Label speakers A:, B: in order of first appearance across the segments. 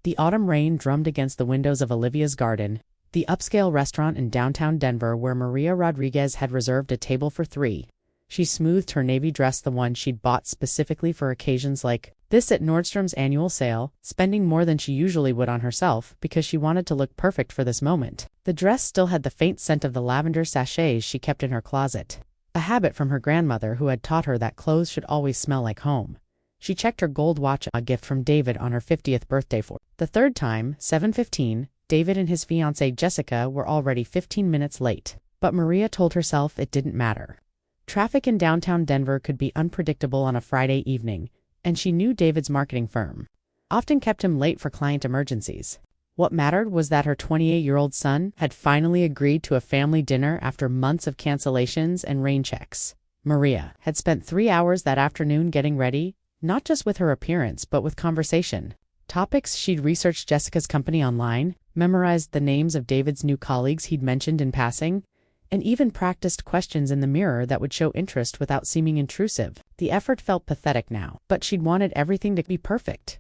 A: The autumn rain drummed against the windows of Olivia's Garden, the upscale restaurant in downtown Denver where Maria Rodriguez had reserved a table for three. She smoothed her navy dress, the one she'd bought specifically for occasions like this at Nordstrom's annual sale, spending more than she usually would on herself because she wanted to look perfect for this moment. The dress still had the faint scent of the lavender sachets she kept in her closet, a habit from her grandmother who had taught her that clothes should always smell like home. She checked her gold watch, a gift from David on her 50th birthday. For the third time, 7:15, David and his fiancée Jessica were already 15 minutes late. But Maria told herself it didn't matter. Traffic in downtown Denver could be unpredictable on a Friday evening, and she knew David's marketing firm often kept him late for client emergencies. What mattered was that her 28-year-old son had finally agreed to a family dinner after months of cancellations and rain checks. Maria had spent 3 hours that afternoon getting ready, not just with her appearance but with conversation. Topics she'd researched Jessica's company online, memorized the names of David's new colleagues he'd mentioned in passing, and even practiced questions in the mirror that would show interest without seeming intrusive. The effort felt pathetic now, but she'd wanted everything to be perfect.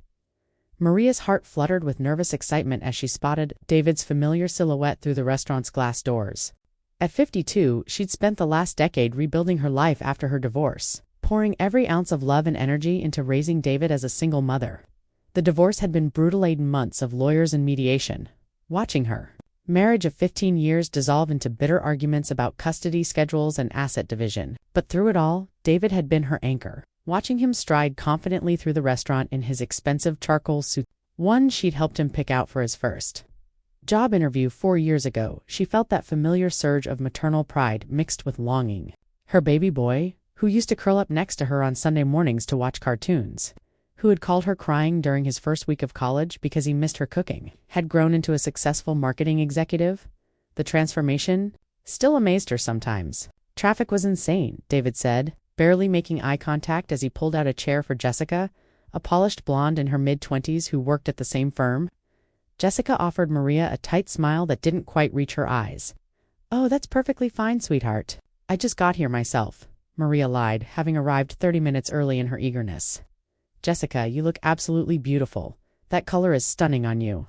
A: Maria's heart fluttered with nervous excitement as she spotted David's familiar silhouette through the restaurant's glass doors. At 52, she'd spent the last decade rebuilding her life after her divorce, pouring every ounce of love and energy into raising David as a single mother. The divorce had been brutal-laden months of lawyers and mediation. Watching her marriage of 15 years dissolve into bitter arguments about custody schedules and asset division. But through it all, David had been her anchor. Watching him stride confidently through the restaurant in his expensive charcoal suit, one she'd helped him pick out for his first job interview 4 years ago, she felt that familiar surge of maternal pride mixed with longing. Her baby boy, who used to curl up next to her on Sunday mornings to watch cartoons, who had called her crying during his first week of college because he missed her cooking, had grown into a successful marketing executive. The transformation still amazed her sometimes. Traffic was insane, David said, barely making eye contact as he pulled out a chair for Jessica, a polished blonde in her mid-20s who worked at the same firm. Jessica offered Maria a tight smile that didn't quite reach her eyes. "Oh, that's perfectly fine, sweetheart. I just got here myself," Maria lied, having arrived 30 minutes early in her eagerness. "Jessica, you look absolutely beautiful. That color is stunning on you."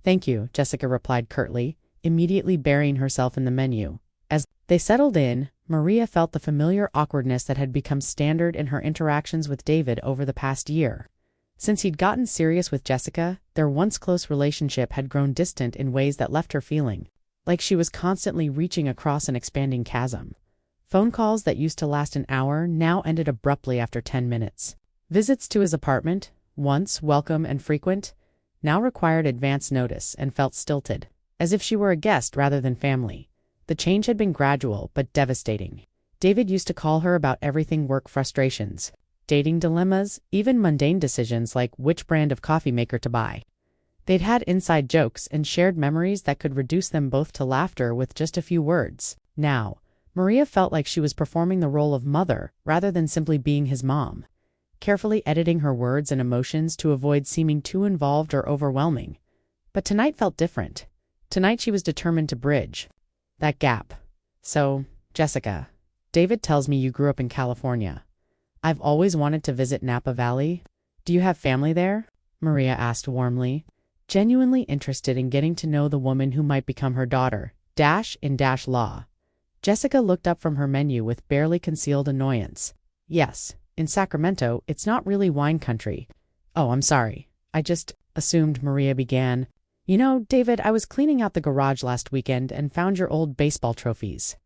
A: "Thank you," Jessica replied curtly, immediately burying herself in the menu. As they settled in, Maria felt the familiar awkwardness that had become standard in her interactions with David over the past year. Since he'd gotten serious with Jessica, their once close relationship had grown distant in ways that left her feeling like she was constantly reaching across an expanding chasm. Phone calls that used to last an hour now ended abruptly after 10 minutes. Visits to his apartment, once welcome and frequent, now required advance notice and felt stilted, as if she were a guest rather than family. The change had been gradual but devastating. David used to call her about everything: work frustrations, dating dilemmas, even mundane decisions like which brand of coffee maker to buy. They'd had inside jokes and shared memories that could reduce them both to laughter with just a few words. Now, Maria felt like she was performing the role of mother rather than simply being his mom, carefully editing her words and emotions to avoid seeming too involved or overwhelming. But tonight felt different. Tonight she was determined to bridge that gap. "So, Jessica, David tells me you grew up in California. I've always wanted to visit Napa Valley. Do you have family there?" Maria asked warmly, genuinely interested in getting to know the woman who might become her daughter, in law. Jessica looked up from her menu with barely concealed annoyance. "Yes. In Sacramento, it's not really wine country." "Oh, I'm sorry. I just assumed," Maria began. "You know, David, I was cleaning out the garage last weekend and found your old baseball trophies.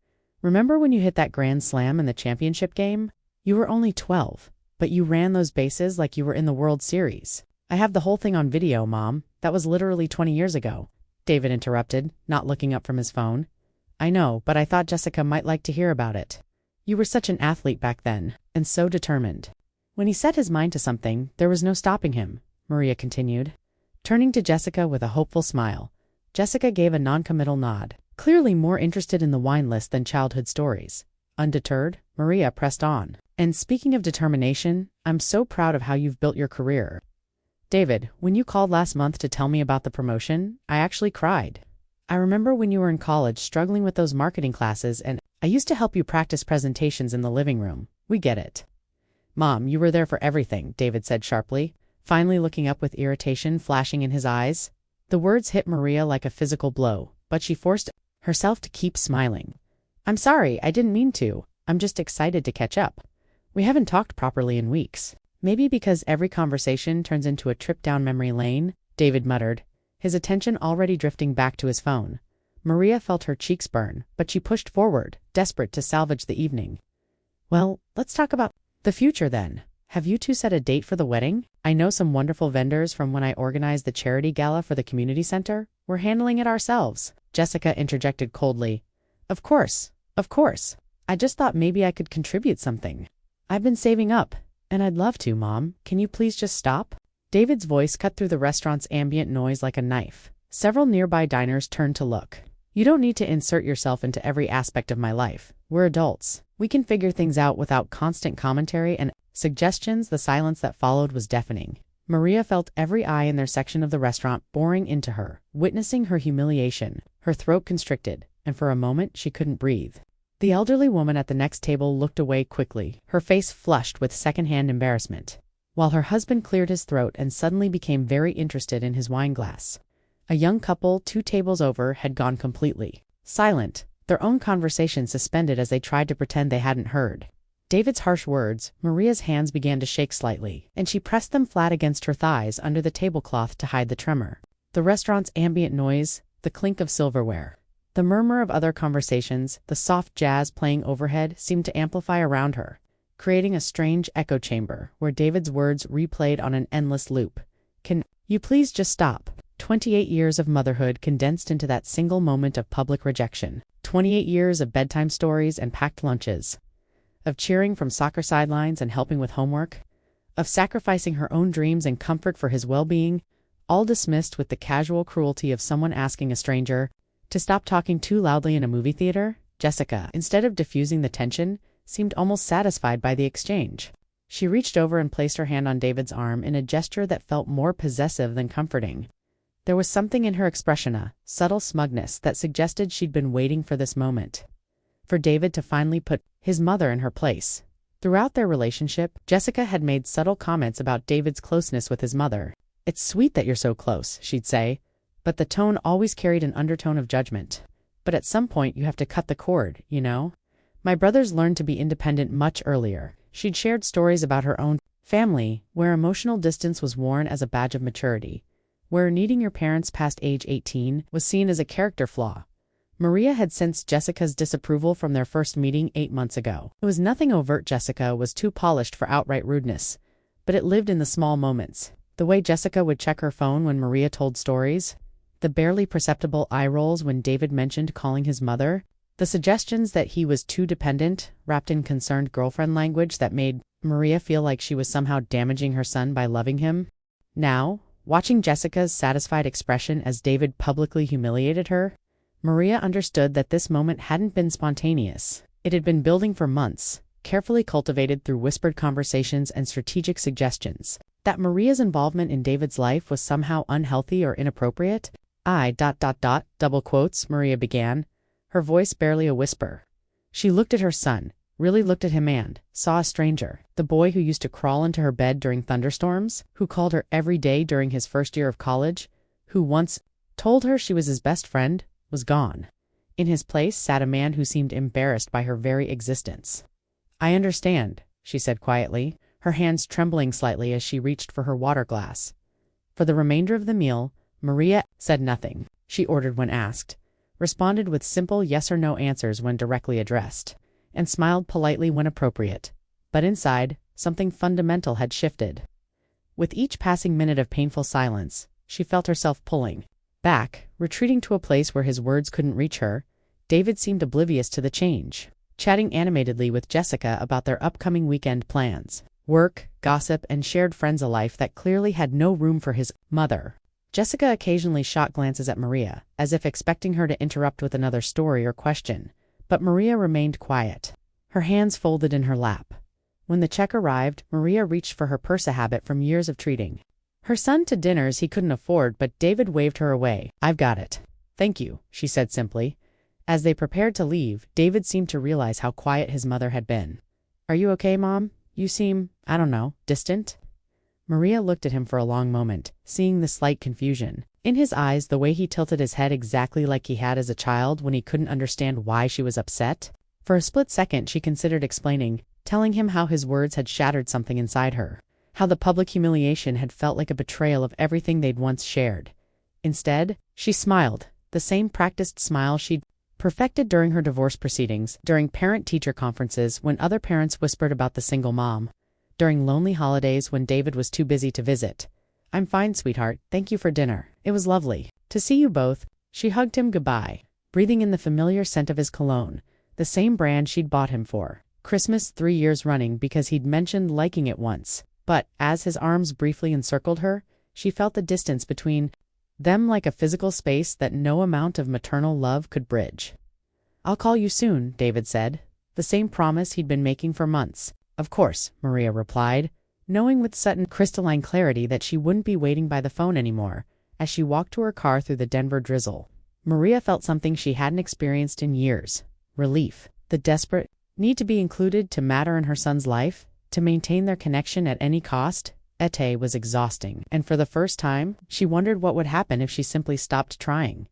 A: Remember when you hit that grand slam in the championship game? You were only 12, but you ran those bases like you were in the World Series." "I have the whole thing on video, Mom. That was literally 20 years ago," David interrupted, not looking up from his phone. "I know, but I thought Jessica might like to hear about it. You were such an athlete back then, and so determined." When he set his mind to something, there was no stopping him, Maria continued, turning to Jessica with a hopeful smile. Jessica gave a noncommittal nod, clearly more interested in the wine list than childhood stories. Undeterred, Maria pressed on. "And speaking of determination, I'm so proud of how you've built your career. David, when you called last month to tell me about the promotion, I actually cried. I remember when you were in college struggling with those marketing classes, and I used to help you practice presentations in the living room. We get it." "Mom, you were there for everything," David said sharply, finally looking up with irritation flashing in his eyes. The words hit Maria like a physical blow, but she forced herself to keep smiling. "I'm sorry, I didn't mean to. I'm just excited to catch up. We haven't talked properly in weeks." "Maybe because every conversation turns into a trip down memory lane," David muttered, his attention already drifting back to his phone. Maria felt her cheeks burn, but she pushed forward, desperate to salvage the evening. "Well, let's talk about the future then. Have you two set a date for the wedding? I know some wonderful vendors from when I organized the charity gala for the community center. We're handling it ourselves," Jessica interjected coldly. Of course. I just thought maybe I could contribute something. I've been saving up, and I'd love to, Mom. Can you please just stop?" David's voice cut through the restaurant's ambient noise like a knife. Several nearby diners turned to look. "You don't need to insert yourself into every aspect of my life. We're adults. We can figure things out without constant commentary and suggestions." The silence that followed was deafening. Maria felt every eye in their section of the restaurant boring into her, witnessing her humiliation. Her throat constricted, and for a moment she couldn't breathe. The elderly woman at the next table looked away quickly, her face flushed with secondhand embarrassment, while her husband cleared his throat and suddenly became very interested in his wine glass. A young couple 2 tables over had gone completely silent, their own conversation suspended as they tried to pretend they hadn't heard David's harsh words. Maria's hands began to shake slightly, and she pressed them flat against her thighs under the tablecloth to hide the tremor. The restaurant's ambient noise, the clink of silverware, the murmur of other conversations, the soft jazz playing overhead seemed to amplify around her, creating a strange echo chamber where David's words replayed on an endless loop. "Can you please just stop?" 28 years of motherhood condensed into that single moment of public rejection. 28 years of bedtime stories and packed lunches, of cheering from soccer sidelines and helping with homework, of sacrificing her own dreams and comfort for his well-being, all dismissed with the casual cruelty of someone asking a stranger to stop talking too loudly in a movie theater. Jessica, instead of diffusing the tension, seemed almost satisfied by the exchange. She reached over and placed her hand on David's arm in a gesture that felt more possessive than comforting. There was something in her expression, a subtle smugness that suggested she'd been waiting for this moment, for David to finally put his mother in her place. Throughout their relationship, Jessica had made subtle comments about David's closeness with his mother. "It's sweet that you're so close," she'd say, but the tone always carried an undertone of judgment. "But at some point you have to cut the cord, you know? My brothers learned to be independent much earlier." She'd shared stories about her own family, where emotional distance was worn as a badge of maturity, where needing your parents past age 18 was seen as a character flaw. Maria had sensed Jessica's disapproval from their first meeting 8 months ago. It was nothing overt. Jessica was too polished for outright rudeness, but it lived in the small moments. The way Jessica would check her phone when Maria told stories, the barely perceptible eye rolls when David mentioned calling his mother, the suggestions that he was too dependent, wrapped in concerned girlfriend language that made Maria feel like she was somehow damaging her son by loving him. Now, watching Jessica's satisfied expression as David publicly humiliated her, Maria understood that this moment hadn't been spontaneous. It had been building for months, carefully cultivated through whispered conversations and strategic suggestions. That Maria's involvement in David's life was somehow unhealthy or inappropriate? Double quotes, Maria began, her voice barely a whisper. She looked at her son, really looked at him and saw a stranger, the boy who used to crawl into her bed during thunderstorms, who called her every day during his first year of college, who once told her she was his best friend, was gone. In his place sat a man who seemed embarrassed by her very existence. "I understand," she said quietly, her hands trembling slightly as she reached for her water glass. For the remainder of the meal, Maria said nothing. She ordered when asked, responded with simple yes or no answers when directly addressed, and smiled politely when appropriate. But inside, something fundamental had shifted. With each passing minute of painful silence, she felt herself pulling back, retreating to a place where his words couldn't reach her. David seemed oblivious to the change, chatting animatedly with Jessica about their upcoming weekend plans, work, gossip, and shared friends, a life that clearly had no room for his mother. Jessica occasionally shot glances at Maria, as if expecting her to interrupt with another story or question, but Maria remained quiet, her hands folded in her lap. When the check arrived, Maria reached for her purse, a habit from years of treating her son to dinners he couldn't afford, but David waved her away. "I've got it. Thank you," she said simply. As they prepared to leave, David seemed to realize how quiet his mother had been. "Are you okay, Mom? You seem, I don't know, distant." Maria looked at him for a long moment, seeing the slight confusion in his eyes, the way he tilted his head exactly like he had as a child when he couldn't understand why she was upset. For a split second she considered explaining, telling him how his words had shattered something inside her, how the public humiliation had felt like a betrayal of everything they'd once shared. Instead, she smiled, the same practiced smile she'd perfected during her divorce proceedings, during parent-teacher conferences when other parents whispered about the single mom, during lonely holidays when David was too busy to visit. "I'm fine, sweetheart, thank you for dinner. It was lovely to see you both." She hugged him goodbye, breathing in the familiar scent of his cologne, the same brand she'd bought him for Christmas 3 years running because he'd mentioned liking it once. But, as his arms briefly encircled her, she felt the distance between them like a physical space that no amount of maternal love could bridge. "I'll call you soon," David said, the same promise he'd been making for months. "Of course," Maria replied, knowing with sudden crystalline clarity that she wouldn't be waiting by the phone anymore. As she walked to her car through the Denver drizzle, Maria felt something she hadn't experienced in years: relief. The desperate need to be included, to matter in her son's life, to maintain their connection at any cost. It was exhausting, and for the first time, she wondered what would happen if she simply stopped trying.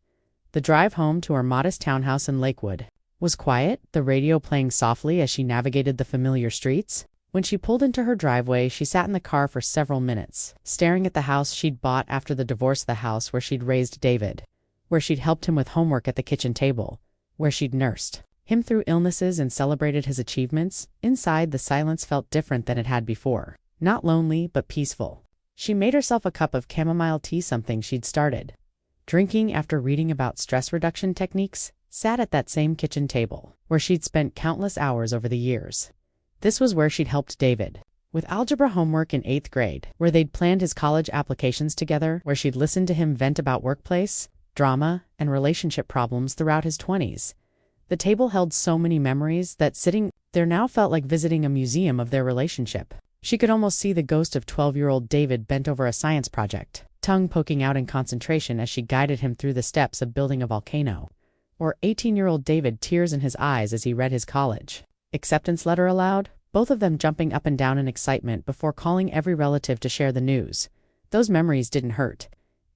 A: The drive home to her modest townhouse in Lakewood was quiet, the radio playing softly as she navigated the familiar streets. When she pulled into her driveway, she sat in the car for several minutes, staring at the house she'd bought after the divorce, the house where she'd raised David, where she'd helped him with homework at the kitchen table, where she'd nursed him through illnesses and celebrated his achievements. Inside, the silence felt different than it had before. Not lonely, but peaceful. She made herself a cup of chamomile tea, something she'd started drinking after reading about stress reduction techniques, sat at that same kitchen table, where she'd spent countless hours over the years. This was where she'd helped David with algebra homework in 8th grade, where they'd planned his college applications together, where she'd listened to him vent about workplace, drama, and relationship problems throughout his 20s. The table held so many memories that sitting there now felt like visiting a museum of their relationship. She could almost see the ghost of 12-year-old David bent over a science project, tongue poking out in concentration as she guided him through the steps of building a volcano. Or 18-year-old David, tears in his eyes as he read his college acceptance letter aloud, both of them jumping up and down in excitement before calling every relative to share the news. Those memories didn't hurt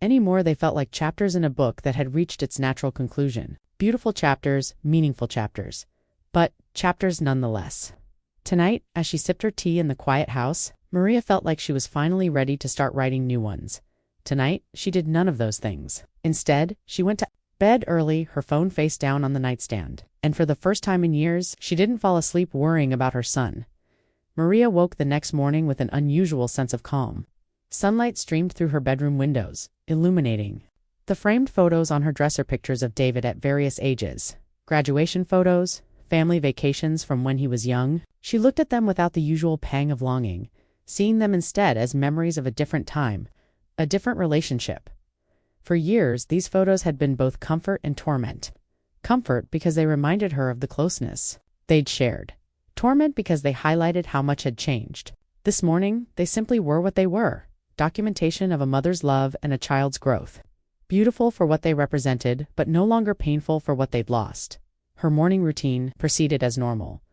A: anymore. They felt like chapters in a book that had reached its natural conclusion. Beautiful chapters, meaningful chapters, but chapters nonetheless. Tonight, as she sipped her tea in the quiet house, Maria felt like she was finally ready to start writing new ones. Tonight, she did none of those things. Instead, she went to bed early, her phone face down on the nightstand. And for the first time in years, she didn't fall asleep worrying about her son. Maria woke the next morning with an unusual sense of calm. Sunlight streamed through her bedroom windows, illuminating the framed photos on her dresser, pictures of David at various ages, graduation photos, family vacations from when he was young. She looked at them without the usual pang of longing, seeing them instead as memories of a different time, a different relationship. For years, these photos had been both comfort and torment. Comfort because they reminded her of the closeness they'd shared. Torment because they highlighted how much had changed. This morning, they simply were what they were: documentation of a mother's love and a child's growth. Beautiful for what they represented, but no longer painful for what they'd lost. Her morning routine proceeded as normal.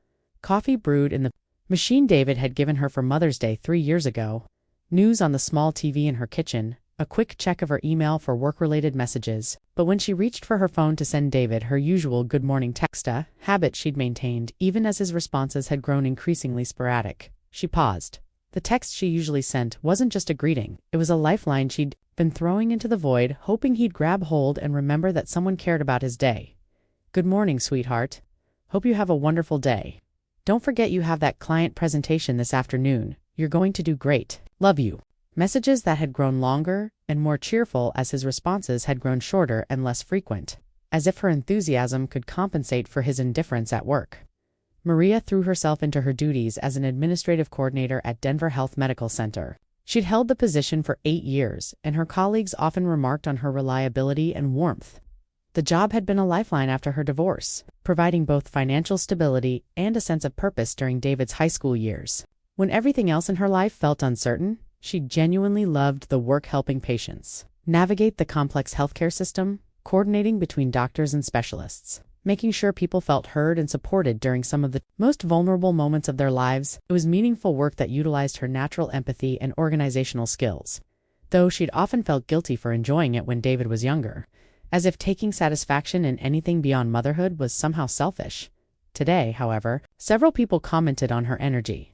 A: Coffee brewed in the machine David had given her for Mother's Day 3 years ago. News on the small TV in her kitchen. A quick check of her email for work-related messages. But when she reached for her phone to send David her usual good morning text, a habit she'd maintained even as his responses had grown increasingly sporadic, she paused. The text she usually sent wasn't just a greeting. It was a lifeline she'd been throwing into the void, hoping he'd grab hold and remember that someone cared about his day. "Good morning, sweetheart. Hope you have a wonderful day. Don't forget you have that client presentation this afternoon. You're going to do great. Love you." Messages that had grown longer and more cheerful as his responses had grown shorter and less frequent, as if her enthusiasm could compensate for his indifference at work. Maria threw herself into her duties as an administrative coordinator at Denver Health Medical Center. She'd held the position for 8 years, and her colleagues often remarked on her reliability and warmth. The job had been a lifeline after her divorce, providing both financial stability and a sense of purpose during David's high school years. When everything else in her life felt uncertain, she genuinely loved the work helping patients navigate the complex healthcare system, coordinating between doctors and specialists, making sure people felt heard and supported during some of the most vulnerable moments of their lives. It was meaningful work that utilized her natural empathy and organizational skills, though she'd often felt guilty for enjoying it when David was younger, as if taking satisfaction in anything beyond motherhood was somehow selfish. Today, however, several people commented on her energy.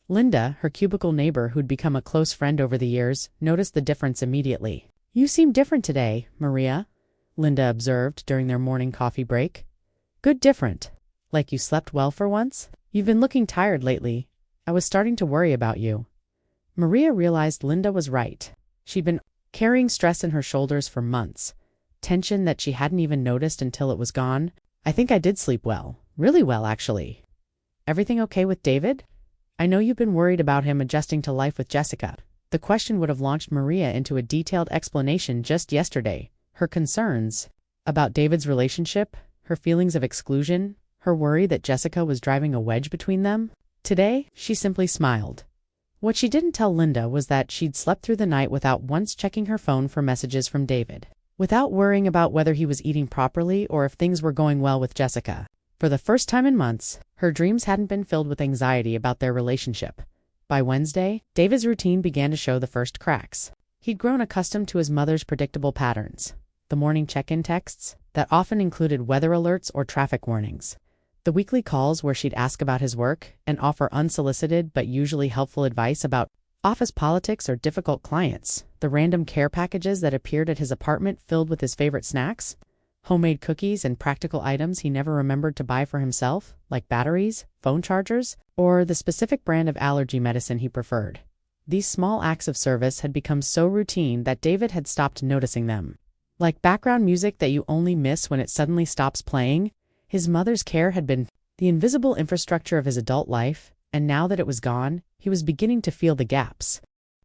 A: Linda, her cubicle neighbor who'd become a close friend over the years, noticed the difference immediately. "You seem different today, Maria," Linda observed during their morning coffee break. "Good different. Like you slept well for once? You've been looking tired lately. I was starting to worry about you." Maria realized Linda was right. She'd been carrying stress in her shoulders for months, tension that she hadn't even noticed until it was gone. "I think I did sleep well. Really well, actually. Everything okay with David? I know you've been worried about him adjusting to life with Jessica." The question would have launched Maria into a detailed explanation just yesterday. Her concerns about David's relationship, her feelings of exclusion, her worry that Jessica was driving a wedge between them. Today, she simply smiled. What she didn't tell Linda was that she'd slept through the night without once checking her phone for messages from David, without worrying about whether he was eating properly or if things were going well with Jessica. For the first time in months, her dreams hadn't been filled with anxiety about their relationship. By Wednesday, David's routine began to show the first cracks. He'd grown accustomed to his mother's predictable patterns. The morning check-in texts that often included weather alerts or traffic warnings. The weekly calls where she'd ask about his work and offer unsolicited but usually helpful advice about office politics or difficult clients. The random care packages that appeared at his apartment filled with his favorite snacks, homemade cookies, and practical items he never remembered to buy for himself, like batteries, phone chargers, or the specific brand of allergy medicine he preferred. These small acts of service had become so routine that David had stopped noticing them. Like background music that you only miss when it suddenly stops playing, his mother's care had been the invisible infrastructure of his adult life, and now that it was gone, he was beginning to feel the gaps.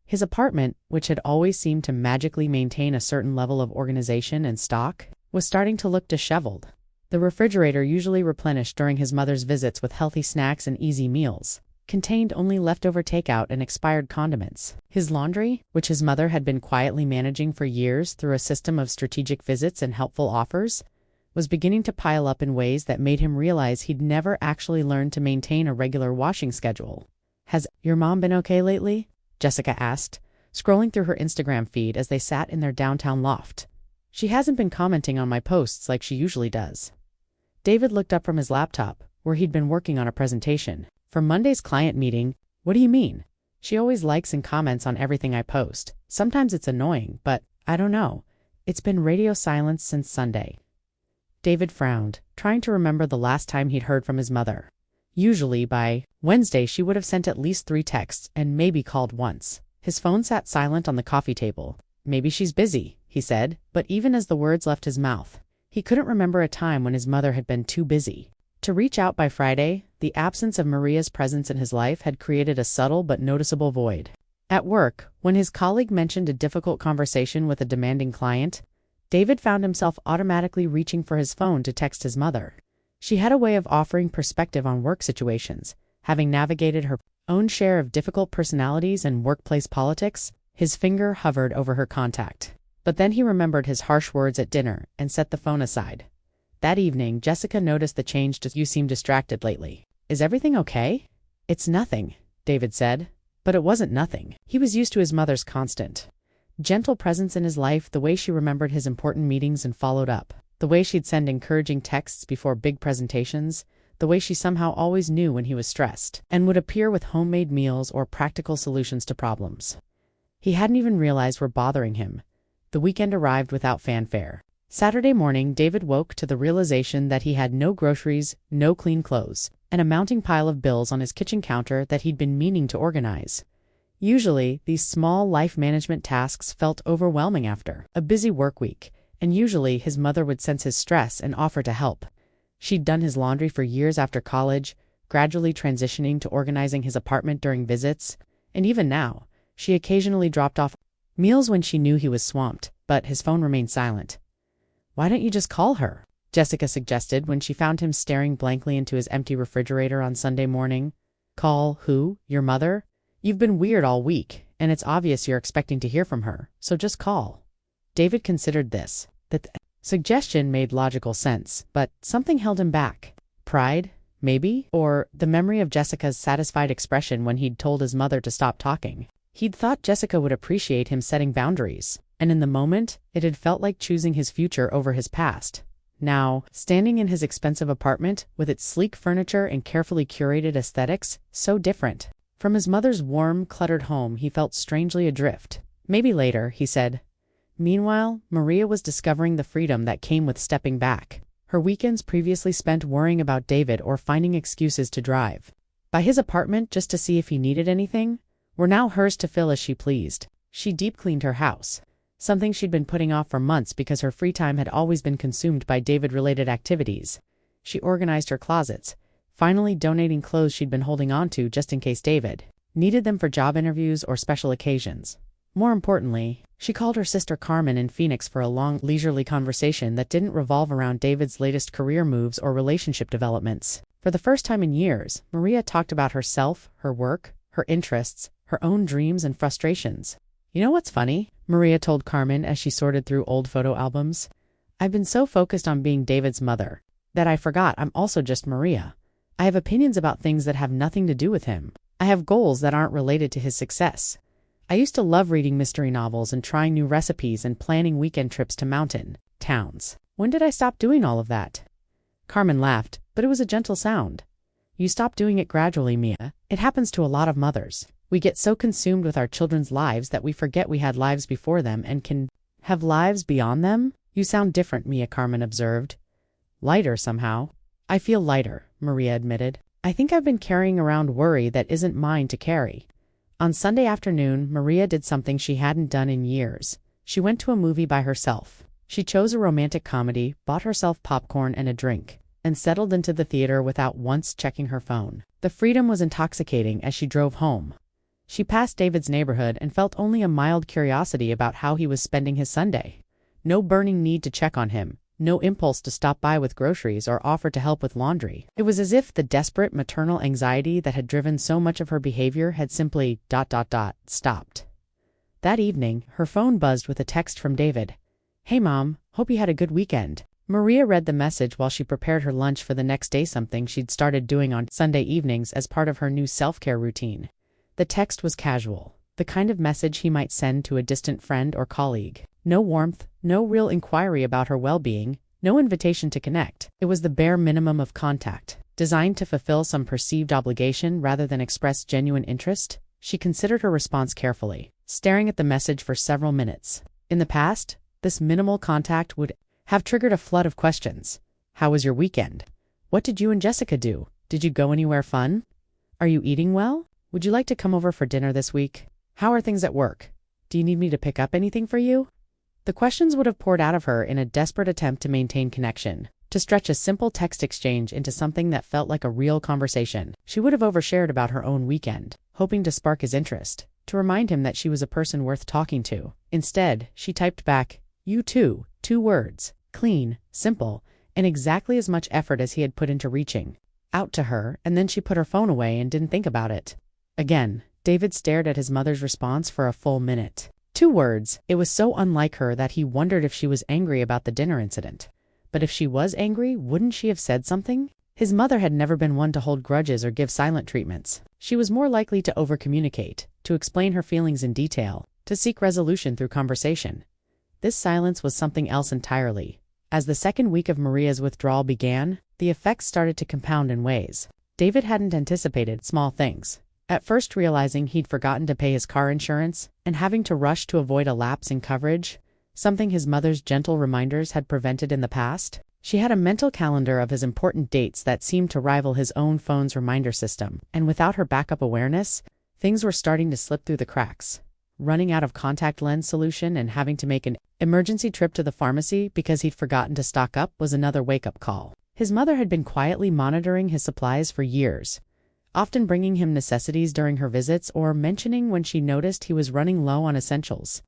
A: His apartment, which had always seemed to magically maintain a certain level of organization and stock, was starting to look disheveled. The refrigerator, usually replenished during his mother's visits with healthy snacks and easy meals, contained only leftover takeout and expired condiments. His laundry, which his mother had been quietly managing for years through a system of strategic visits and helpful offers, was beginning to pile up in ways that made him realize he'd never actually learned to maintain a regular washing schedule. "Has your mom been okay lately?" Jessica asked, scrolling through her Instagram feed as they sat in their downtown loft. "She hasn't been commenting on my posts like she usually does." David looked up from his laptop, where he'd been working on a presentation. "For Monday's client meeting, what do you mean? She always likes and comments on everything I post. Sometimes it's annoying, but I don't know. It's been radio silence since Sunday." David frowned, trying to remember the last time he'd heard from his mother. Usually, by Wednesday, she would have sent at least 3 texts and maybe called once. His phone sat silent on the coffee table. "Maybe she's busy," he said, but even as the words left his mouth, he couldn't remember a time when his mother had been too busy to reach out. By Friday, the absence of Maria's presence in his life had created a subtle but noticeable void. At work, when his colleague mentioned a difficult conversation with a demanding client, David found himself automatically reaching for his phone to text his mother. She had a way of offering perspective on work situations. Having navigated her own share of difficult personalities and workplace politics, his finger hovered over her contact. But then he remembered his harsh words at dinner and set the phone aside. That evening, Jessica noticed the change. "You seem distracted lately. Is everything okay?" "It's nothing," David said. But it wasn't nothing. He was used to his mother's constant, gentle presence in his life, the way she remembered his important meetings and followed up, the way she'd send encouraging texts before big presentations, the way she somehow always knew when he was stressed, and would appear with homemade meals or practical solutions to problems he hadn't even realized were bothering him. The weekend arrived without fanfare. Saturday morning, David woke to the realization that he had no groceries, no clean clothes, and a mounting pile of bills on his kitchen counter that he'd been meaning to organize. Usually, these small life management tasks felt overwhelming after a busy work week, and usually his mother would sense his stress and offer to help. She'd done his laundry for years after college, gradually transitioning to organizing his apartment during visits, and even now, she occasionally dropped off meals when she knew he was swamped, but his phone remained silent. "Why don't you just call her?" Jessica suggested when she found him staring blankly into his empty refrigerator on Sunday morning. "Call who? Your mother? You've been weird all week, and it's obvious you're expecting to hear from her, so just call." David considered this. That Suggestion made logical sense, but something held him back. Pride, maybe? Or the memory of Jessica's satisfied expression when he'd told his mother to stop talking. He'd thought Jessica would appreciate him setting boundaries, and in the moment, it had felt like choosing his future over his past. Now, standing in his expensive apartment, with its sleek furniture and carefully curated aesthetics, so different. From his mother's warm, cluttered home, he felt strangely adrift. Maybe later, he said. Meanwhile, Maria was discovering the freedom that came with stepping back. Her weekends previously spent worrying about David or finding excuses to drive by his apartment just to see if he needed anything, were now hers to fill as she pleased. She deep-cleaned her house, something she'd been putting off for months because her free time had always been consumed by David-related activities. She organized her closets, finally donating clothes she'd been holding on to just in case David needed them for job interviews or special occasions. More importantly, she called her sister Carmen in Phoenix for a long, leisurely conversation that didn't revolve around David's latest career moves or relationship developments. For the first time in years, Maria talked about herself, her work, her interests, her own dreams and frustrations. You know what's funny? Maria told Carmen as she sorted through old photo albums. I've been so focused on being David's mother that I forgot I'm also just Maria. I have opinions about things that have nothing to do with him. I have goals that aren't related to his success. I used to love reading mystery novels and trying new recipes and planning weekend trips to mountain towns. When did I stop doing all of that? Carmen laughed, but it was a gentle sound. You stopped doing it gradually, Mia. It happens to a lot of mothers. We get so consumed with our children's lives that we forget we had lives before them and can have lives beyond them. You sound different, Mia, Carmen observed. Lighter somehow. I feel lighter, Maria admitted. I think I've been carrying around worry that isn't mine to carry. On Sunday afternoon, Maria did something she hadn't done in years. She went to a movie by herself. She chose a romantic comedy, bought herself popcorn and a drink, and settled into the theater without once checking her phone. The freedom was intoxicating as she drove home. She passed David's neighborhood and felt only a mild curiosity about how he was spending his Sunday. No burning need to check on him. No impulse to stop by with groceries or offer to help with laundry. It was as if the desperate maternal anxiety that had driven so much of her behavior had simply ... stopped. That evening, her phone buzzed with a text from David. Hey Mom, hope you had a good weekend. Maria read the message while she prepared her lunch for the next day, something she'd started doing on Sunday evenings as part of her new self-care routine. The text was casual, the kind of message he might send to a distant friend or colleague. No warmth, no real inquiry about her well-being, no invitation to connect. It was the bare minimum of contact, designed to fulfill some perceived obligation rather than express genuine interest. She considered her response carefully, staring at the message for several minutes. In the past, this minimal contact would have triggered a flood of questions. How was your weekend? What did you and Jessica do? Did you go anywhere fun? Are you eating well? Would you like to come over for dinner this week? How are things at work? Do you need me to pick up anything for you? The questions would have poured out of her in a desperate attempt to maintain connection, to stretch a simple text exchange into something that felt like a real conversation. She would have overshared about her own weekend, hoping to spark his interest, to remind him that she was a person worth talking to. Instead, she typed back, "You too," 2 words, clean, simple, and exactly as much effort as he had put into reaching out to her, and then she put her phone away and didn't think about it. Again, David stared at his mother's response for a full minute. 2 words. It was so unlike her that he wondered if she was angry about the dinner incident. But if she was angry, wouldn't she have said something? His mother had never been one to hold grudges or give silent treatments. She was more likely to overcommunicate, to explain her feelings in detail, to seek resolution through conversation. This silence was something else entirely. As the second week of Maria's withdrawal began, the effects started to compound in ways David hadn't anticipated. Small things. At first, realizing he'd forgotten to pay his car insurance and having to rush to avoid a lapse in coverage, something his mother's gentle reminders had prevented in the past. She had a mental calendar of his important dates that seemed to rival his own phone's reminder system, and without her backup awareness, things were starting to slip through the cracks. Running out of contact lens solution and having to make an emergency trip to the pharmacy because he'd forgotten to stock up was another wake-up call. His mother had been quietly monitoring his supplies for years, often bringing him necessities during her visits or mentioning when she noticed he was running low on essentials.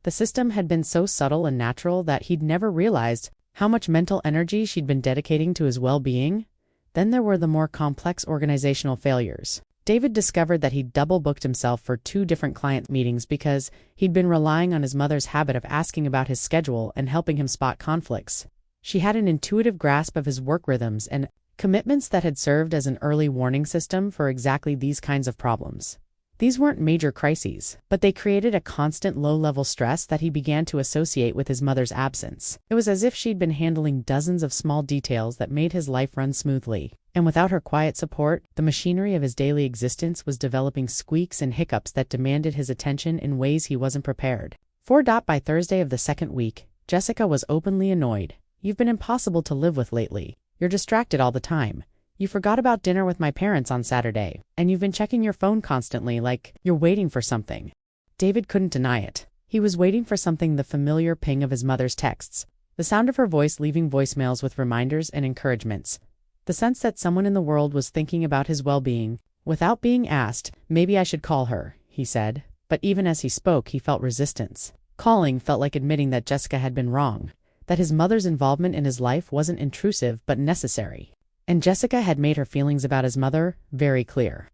A: The system had been so subtle and natural that he'd never realized how much mental energy she'd been dedicating to his well-being. Then there were the more complex organizational failures. David discovered that he'd double booked himself for 2 different client meetings because he'd been relying on his mother's habit of asking about his schedule and helping him spot conflicts. She had an intuitive grasp of his work rhythms and commitments that had served as an early warning system for exactly these kinds of problems. These weren't major crises, but they created a constant low-level stress that he began to associate with his mother's absence. It was as if she'd been handling dozens of small details that made his life run smoothly. And without her quiet support, the machinery of his daily existence was developing squeaks and hiccups that demanded his attention in ways he wasn't prepared for. By Thursday of the second week, Jessica was openly annoyed. "You've been impossible to live with lately. You're distracted all the time. You forgot about dinner with my parents on Saturday, and you've been checking your phone constantly like you're waiting for something." David couldn't deny it. He was waiting for something, the familiar ping of his mother's texts, the sound of her voice leaving voicemails with reminders and encouragements, the sense that someone in the world was thinking about his well-being. Without being asked, "Maybe I should call her," he said, but even as he spoke, he felt resistance. Calling felt like admitting that Jessica had been wrong, that his mother's involvement in his life wasn't intrusive but necessary. And Jessica had made her feelings about his mother very clear.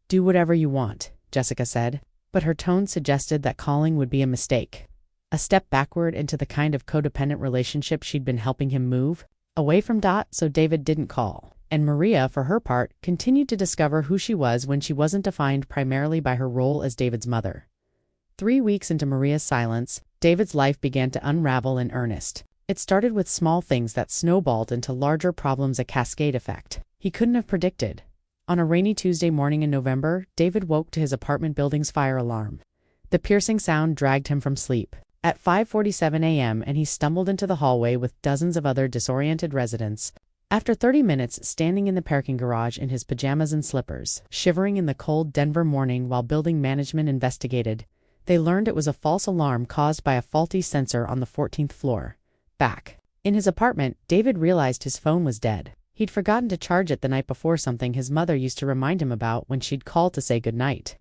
A: "Do whatever you want," Jessica said, but her tone suggested that calling would be a mistake. A step backward into the kind of codependent relationship she'd been helping him move away from. So David didn't call. And Maria, for her part, continued to discover who she was when she wasn't defined primarily by her role as David's mother. 3 weeks into Maria's silence, David's life began to unravel in earnest. It started with small things that snowballed into larger problems, a cascade effect he couldn't have predicted. On a rainy Tuesday morning in November, David woke to his apartment building's fire alarm. The piercing sound dragged him from sleep. At 5:47 a.m., and he stumbled into the hallway with dozens of other disoriented residents. After 30 minutes standing in the parking garage in his pajamas and slippers, shivering in the cold Denver morning while building management investigated, they learned it was a false alarm caused by a faulty sensor on the 14th floor. Back in his apartment, David realized his phone was dead. He'd forgotten to charge it the night before, something his mother used to remind him about when she'd call to say goodnight.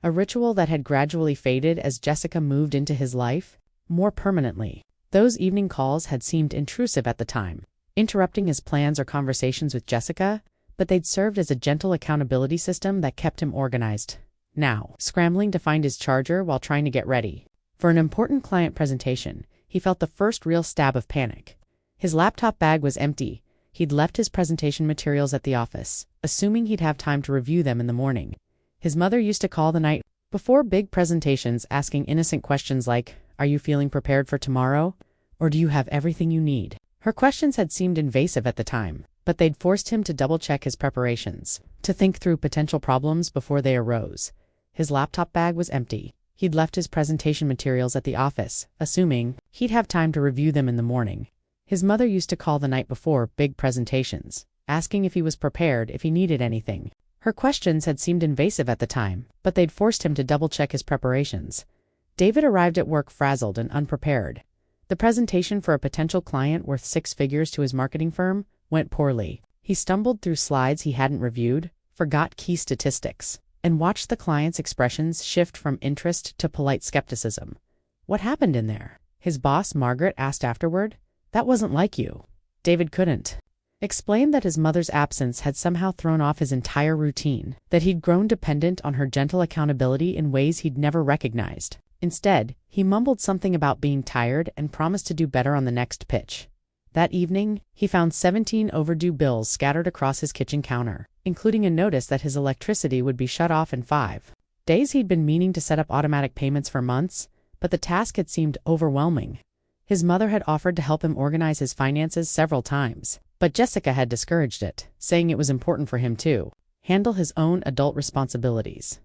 A: A ritual that had gradually faded as Jessica moved into his life more permanently. Those evening calls had seemed intrusive at the time, interrupting his plans or conversations with Jessica, but they'd served as a gentle accountability system that kept him organized. Now, scrambling to find his charger while trying to get ready for an important client presentation, he felt the first real stab of panic. His laptop bag was empty. He'd left his presentation materials at the office, assuming he'd have time to review them in the morning. His mother used to call the night before big presentations, asking innocent questions like, "Are you feeling prepared for tomorrow? Or do you have everything you need?" Her questions had seemed invasive at the time, but they'd forced him to double-check his preparations, to think through potential problems before they arose. His laptop bag was empty. He'd left his presentation materials at the office, assuming he'd have time to review them in the morning. His mother used to call the night before big presentations, asking if he was prepared, if he needed anything. Her questions had seemed invasive at the time, but they'd forced him to double-check his preparations. David arrived at work frazzled and unprepared. The presentation for a potential client worth 6 figures to his marketing firm went poorly. He stumbled through slides he hadn't reviewed, forgot key statistics, and watched the client's expressions shift from interest to polite skepticism. "What happened in there?" his boss, Margaret, asked afterward. "That wasn't like you." David couldn't explain that his mother's absence had somehow thrown off his entire routine, that he'd grown dependent on her gentle accountability in ways he'd never recognized. Instead, he mumbled something about being tired and promised to do better on the next pitch. That evening, he found 17 overdue bills scattered across his kitchen counter, including a notice that his electricity would be shut off in 5 days. He'd been meaning to set up automatic payments for months, but the task had seemed overwhelming. His mother had offered to help him organize his finances several times, but Jessica had discouraged it, saying it was important for him to handle his own adult responsibilities.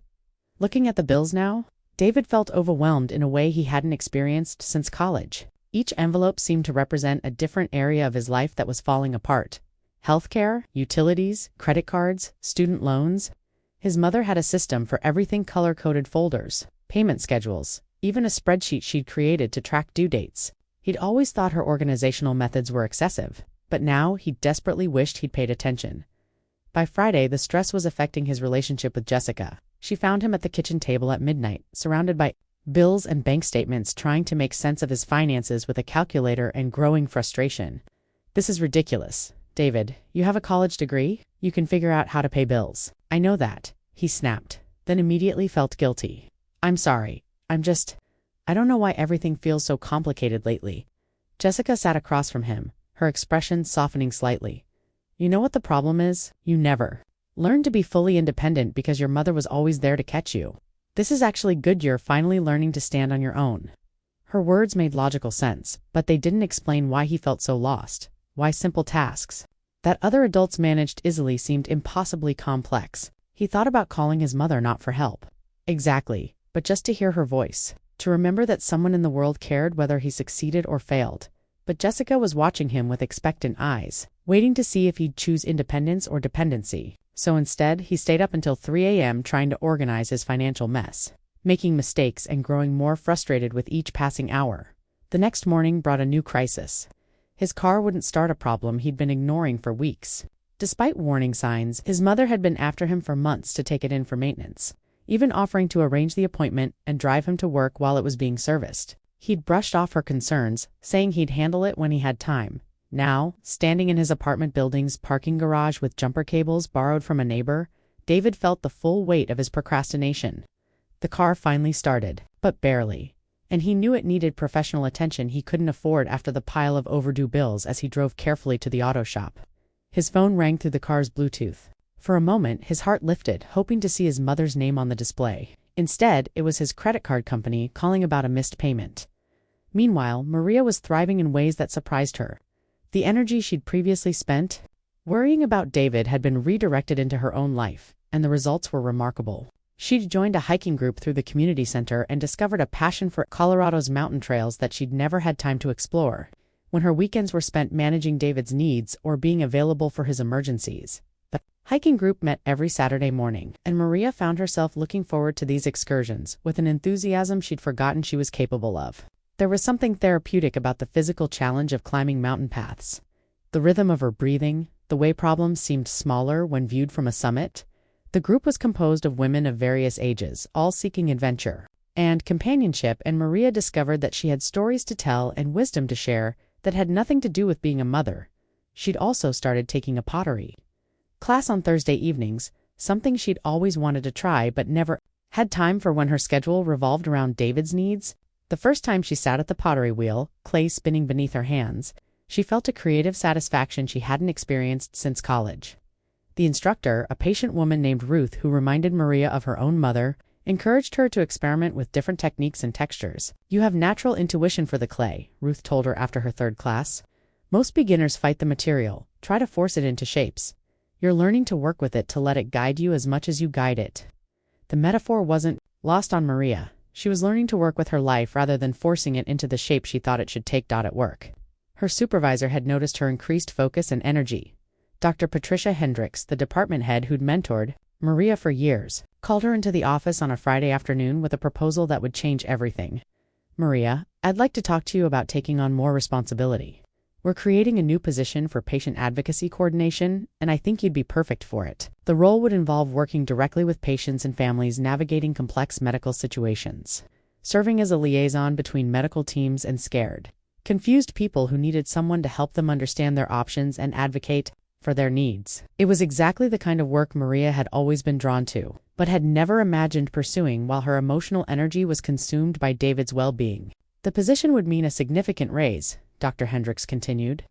A: Looking at the bills now, David felt overwhelmed in a way he hadn't experienced since college. Each envelope seemed to represent a different area of his life that was falling apart. Healthcare, utilities, credit cards, student loans. His mother had a system for everything, color-coded folders, payment schedules, even a spreadsheet she'd created to track due dates. He'd always thought her organizational methods were excessive, but now he desperately wished he'd paid attention. By Friday, the stress was affecting his relationship with Jessica. She found him at the kitchen table at midnight, surrounded by bills and bank statements, trying to make sense of his finances with a calculator and growing frustration. "This is ridiculous. David, you have a college degree? You can figure out how to pay bills. I know that. he snapped, then immediately felt guilty. I'm sorry. I don't know why everything feels so complicated lately. Jessica sat across from him, her expression softening slightly. You know what the problem is? You never learned to be fully independent because your mother was always there to catch you. This is actually good you're finally learning to stand on your own. Her words made logical sense, but they didn't explain why he felt so lost, why simple tasks that other adults managed easily seemed impossibly complex. He thought about calling his mother not for help. Exactly, but just to hear her voice, to remember that someone in the world cared whether he succeeded or failed. But Jessica was watching him with expectant eyes, waiting to see if he'd choose independence or dependency. So instead, he stayed up until 3 a.m. trying to organize his financial mess, making mistakes and growing more frustrated with each passing hour. The next morning brought a new crisis. His car wouldn't start, a problem he'd been ignoring for weeks. Despite warning signs, his mother had been after him for months to take it in for maintenance, even offering to arrange the appointment and drive him to work while it was being serviced. He'd brushed off her concerns, saying he'd handle it when he had time. Now, standing in his apartment building's parking garage with jumper cables borrowed from a neighbor, David felt the full weight of his procrastination. The car finally started, but barely, and he knew it needed professional attention he couldn't afford after the pile of overdue bills as he drove carefully to the auto shop. His phone rang through the car's Bluetooth. For a moment, his heart lifted, hoping to see his mother's name on the display. Instead, it was his credit card company calling about a missed payment. Meanwhile, Maria was thriving in ways that surprised her. The energy she'd previously spent worrying about David had been redirected into her own life, and the results were remarkable. She'd joined a hiking group through the community center and discovered a passion for Colorado's mountain trails that she'd never had time to explore. When her weekends were spent managing David's needs or being available for his emergencies, the hiking group met every Saturday morning, and Maria found herself looking forward to these excursions with an enthusiasm she'd forgotten she was capable of. There was something therapeutic about the physical challenge of climbing mountain paths. The rhythm of her breathing, the way problems seemed smaller when viewed from a summit. The group was composed of women of various ages, all seeking adventure and companionship, and Maria discovered that she had stories to tell and wisdom to share that had nothing to do with being a mother. She'd also started taking a pottery class on Thursday evenings, something she'd always wanted to try but never had time for when her schedule revolved around David's needs. The first time she sat at the pottery wheel, clay spinning beneath her hands, she felt a creative satisfaction she hadn't experienced since college. The instructor, a patient woman named Ruth who reminded Maria of her own mother, encouraged her to experiment with different techniques and textures. You have natural intuition for the clay, Ruth told her after her third class. Most beginners fight the material, try to force it into shapes. You're learning to work with it to let it guide you as much as you guide it. The metaphor wasn't lost on Maria. She was learning to work with her life rather than forcing it into the shape she thought it should take. At work, her supervisor had noticed her increased focus and energy. Dr. Patricia Hendricks, the department head who'd mentored Maria for years, called her into the office on a Friday afternoon with a proposal that would change everything. Maria, I'd like to talk to you about taking on more responsibility. We're creating a new position for patient advocacy coordination, and I think you'd be perfect for it. The role would involve working directly with patients and families navigating complex medical situations, serving as a liaison between medical teams and scared, confused people who needed someone to help them understand their options and advocate for their needs. It was exactly the kind of work Maria had always been drawn to, but had never imagined pursuing while her emotional energy was consumed by David's well-being. The position would mean a significant raise, Dr. Hendricks continued,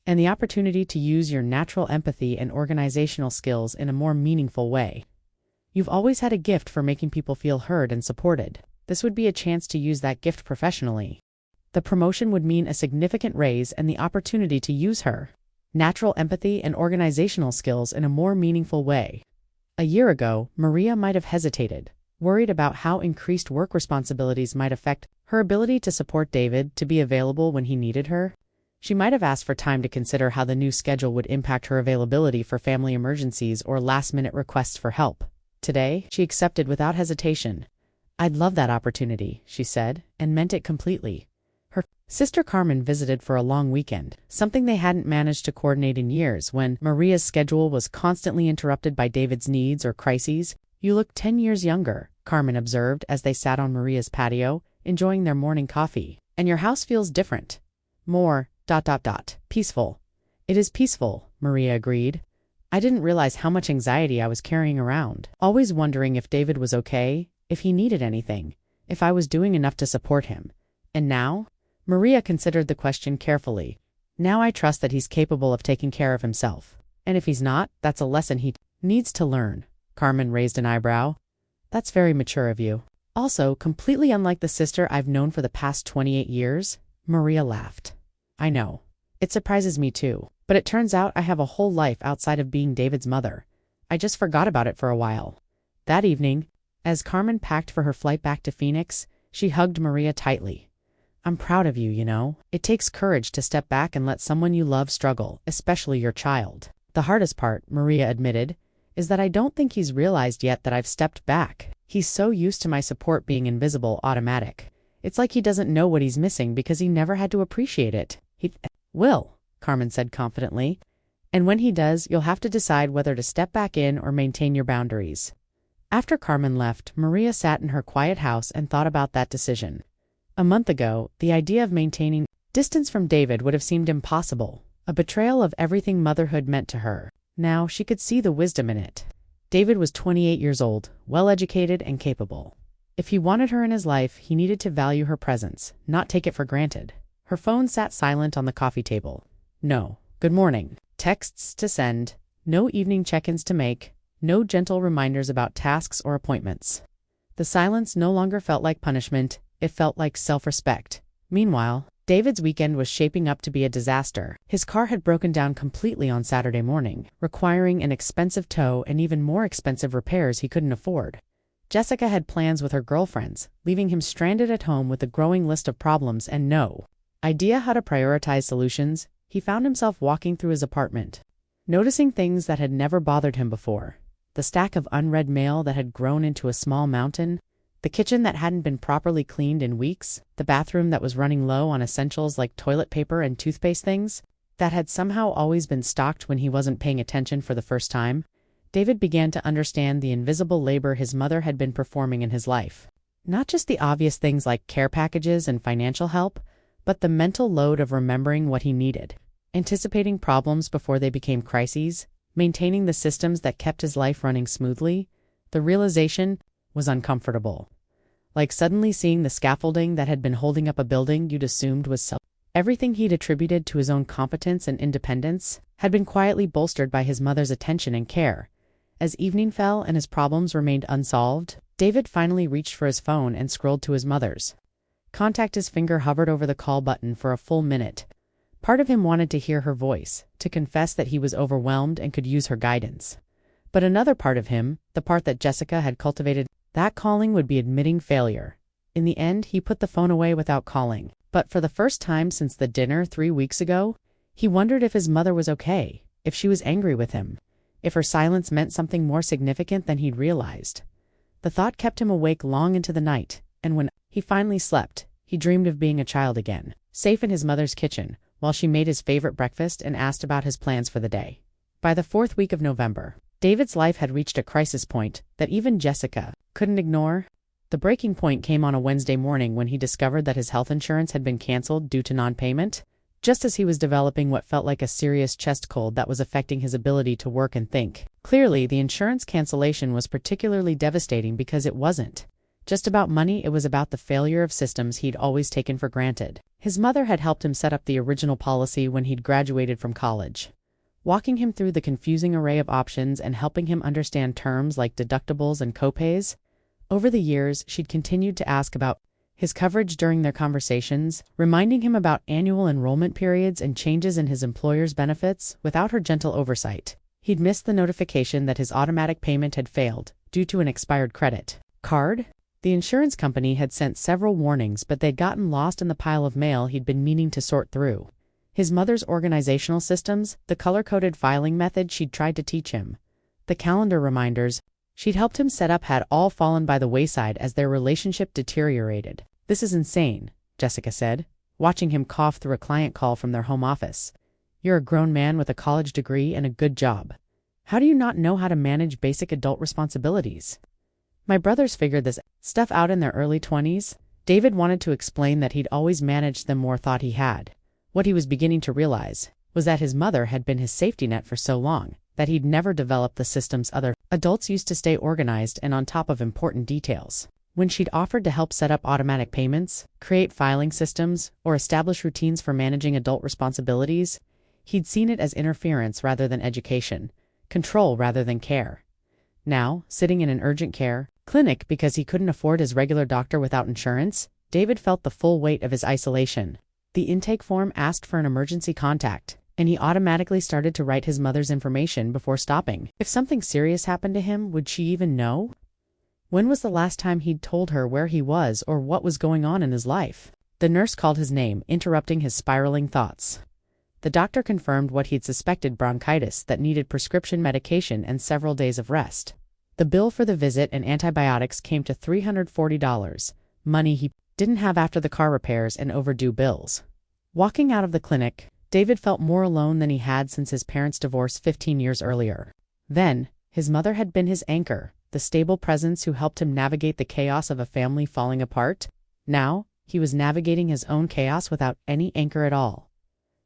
A: and the opportunity to use your natural empathy and organizational skills in a more meaningful way. You've always had a gift for making people feel heard and supported. This would be a chance to use that gift professionally. The promotion would mean a significant raise and the opportunity to use her natural empathy and organizational skills in a more meaningful way. A year ago, Maria might have hesitated, worried about how increased work responsibilities might affect her ability to support David, to be available when he needed her. She might have asked for time to consider how the new schedule would impact her availability for family emergencies or last-minute requests for help. Today, she accepted without hesitation. I'd love that opportunity, she said, and meant it completely. Her sister Carmen visited for a long weekend, something they hadn't managed to coordinate in years when Maria's schedule was constantly interrupted by David's needs or crises. You look 10 years younger, Carmen observed as they sat on Maria's patio, enjoying their morning coffee. And your house feels different. More, peaceful. It is peaceful, Maria agreed. I didn't realize how much anxiety I was carrying around, always wondering if David was okay, if he needed anything, if I was doing enough to support him. And now? Maria considered the question carefully. Now I trust that he's capable of taking care of himself. And if he's not, that's a lesson he needs to learn. Carmen raised an eyebrow. That's very mature of you. Also, completely unlike the sister I've known for the past 28 years, Maria laughed. I know. It surprises me too. But it turns out I have a whole life outside of being David's mother. I just forgot about it for a while. That evening, as Carmen packed for her flight back to Phoenix, she hugged Maria tightly. I'm proud of you, you know. It takes courage to step back and let someone you love struggle, especially your child. The hardest part, Maria admitted, is that I don't think he's realized yet that I've stepped back. He's so used to my support being invisible, automatic. It's like he doesn't know what he's missing because he never had to appreciate it. He will, Carmen said confidently. And when he does, you'll have to decide whether to step back in or maintain your boundaries. After Carmen left, Maria sat in her quiet house and thought about that decision. A month ago, the idea of maintaining distance from David would have seemed impossible, a betrayal of everything motherhood meant to her. Now she could see the wisdom in it. David was 28 years old, well-educated and capable. If he wanted her in his life, he needed to value her presence, not take it for granted. Her phone sat silent on the coffee table. No good morning texts to send, no evening check-ins to make, no gentle reminders about tasks or appointments. The silence no longer felt like punishment, it felt like self-respect. Meanwhile, David's weekend was shaping up to be a disaster. His car had broken down completely on Saturday morning, requiring an expensive tow and even more expensive repairs he couldn't afford. Jessica had plans with her girlfriends, leaving him stranded at home with a growing list of problems and no idea how to prioritize solutions. He found himself walking through his apartment, noticing things that had never bothered him before. The stack of unread mail that had grown into a small mountain, the kitchen that hadn't been properly cleaned in weeks, the bathroom that was running low on essentials like toilet paper and toothpaste, things that had somehow always been stocked when he wasn't paying attention for the first time. David began to understand the invisible labor his mother had been performing in his life. Not just the obvious things like care packages and financial help, but the mental load of remembering what he needed, anticipating problems before they became crises, maintaining the systems that kept his life running smoothly. The realization was uncomfortable. Like suddenly seeing the scaffolding that had been holding up a building you'd assumed was self. Everything he'd attributed to his own competence and independence had been quietly bolstered by his mother's attention and care. As evening fell and his problems remained unsolved, David finally reached for his phone and scrolled to his mother's contact. His finger hovered over the call button for a full minute. Part of him wanted to hear her voice, to confess that he was overwhelmed and could use her guidance. But another part of him, the part that Jessica had cultivated, that calling would be admitting failure. In the end, he put the phone away without calling. But for the first time since the dinner 3 weeks ago, he wondered if his mother was okay, if she was angry with him, if her silence meant something more significant than he'd realized. The thought kept him awake long into the night, and when he finally slept, he dreamed of being a child again, safe in his mother's kitchen, while she made his favorite breakfast and asked about his plans for the day. By the 4th week of November, David's life had reached a crisis point that even Jessica couldn't ignore. The breaking point came on a Wednesday morning when he discovered that his health insurance had been canceled due to non-payment, just as he was developing what felt like a serious chest cold that was affecting his ability to work and think. Clearly, the insurance cancellation was particularly devastating because it wasn't just about money, it was about the failure of systems he'd always taken for granted. His mother had helped him set up the original policy when he'd graduated from college, walking him through the confusing array of options and helping him understand terms like deductibles and copays. Over the years, she'd continued to ask about his coverage during their conversations, reminding him about annual enrollment periods and changes in his employer's benefits. Without her gentle oversight, he'd missed the notification that his automatic payment had failed due to an expired credit card. The insurance company had sent several warnings, but they'd gotten lost in the pile of mail he'd been meaning to sort through. His mother's organizational systems, the color-coded filing method she'd tried to teach him, the calendar reminders she'd helped him set up had all fallen by the wayside as their relationship deteriorated. This is insane, Jessica said, watching him cough through a client call from their home office. You're a grown man with a college degree and a good job. How do you not know how to manage basic adult responsibilities? My brothers figured this stuff out in their early 20s. David wanted to explain that he'd always managed them more thought he had. What he was beginning to realize was that his mother had been his safety net for so long, that he'd never developed the systems other adults used to stay organized and on top of important details. When she'd offered to help set up automatic payments, create filing systems, or establish routines for managing adult responsibilities, he'd seen it as interference rather than education, control rather than care. Now, sitting in an urgent care clinic because he couldn't afford his regular doctor without insurance, David felt the full weight of his isolation. The intake form asked for an emergency contact, and he automatically started to write his mother's information before stopping. If something serious happened to him, would she even know? When was the last time he'd told her where he was or what was going on in his life? The nurse called his name, interrupting his spiraling thoughts. The doctor confirmed what he'd suspected: bronchitis that needed prescription medication and several days of rest. The bill for the visit and antibiotics came to $340, money he didn't have after the car repairs and overdue bills. Walking out of the clinic, David felt more alone than he had since his parents' divorce 15 years earlier. Then, his mother had been his anchor, the stable presence who helped him navigate the chaos of a family falling apart. Now, he was navigating his own chaos without any anchor at all.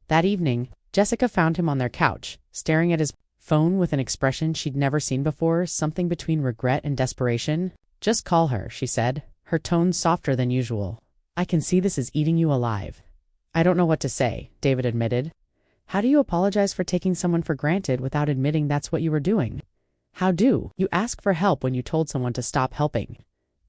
A: That evening, Jessica found him on their couch, staring at his phone with an expression she'd never seen before, something between regret and desperation. "Just call her," she said, her tone softer than usual. "I can see this is eating you alive." "I don't know what to say," David admitted. "How do you apologize for taking someone for granted without admitting that's what you were doing? How do you ask for help when you told someone to stop helping?"